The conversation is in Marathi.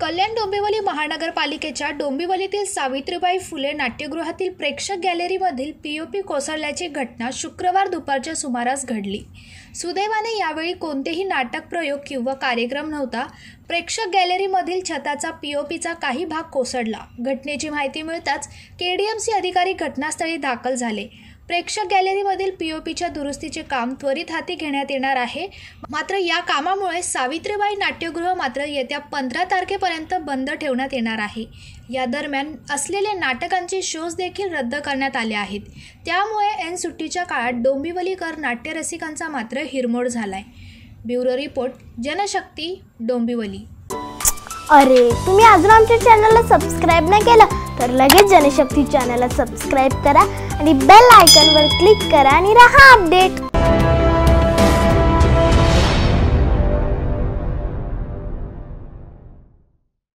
कल्याण डोंबिवली महानगरपालिकेच्या डोंबिवलीतील सावित्रीबाई फुले नाट्यगृहातील प्रेक्षक गॅलरीमधील पीओपी कोसळल्याची घटना शुक्रवार दुपारच्या सुमारास घडली। सुदैवाने यावेळी कोणतेही नाटक प्रयोग किंवा कार्यक्रम नव्हता। प्रेक्षक गॅलरीमधील छताचा पीओपीचा काही भाग कोसळला। घटनेची माहिती मिळताच केडीएमसी अधिकारी घटनास्थळी दाखल झाले। प्रेक्षक गॅलरीमधील पीओपीच्या दुरुस्तीचे काम त्वरित हाती घेण्यात येणार आहे। मात्र या कामामुळे सावित्रीबाई नाट्यगृह मात्र येत्या 15 तारखेपर्यंत बंद ठेवण्यात येणार आहे। या दरम्यान असलेले नाटकांचे शोज देखील रद्द करण्यात आले आहेत। त्यामुळे ऐन सुट्टीच्या काळात डोंबिवलीकर नाट्यरसिकांचा मात्र हिरमोड झालाय। Bureau report, Janshakti, Dombivli. अरे, तुम्ही अजून आमच्या चॅनलला सबस्क्राइब नाही केलं तर लगेच जनशक्ती चॅनलला सबस्क्राइब करा आणि बेल आयकॉनवर क्लिक करा आणि रहा अपडेट।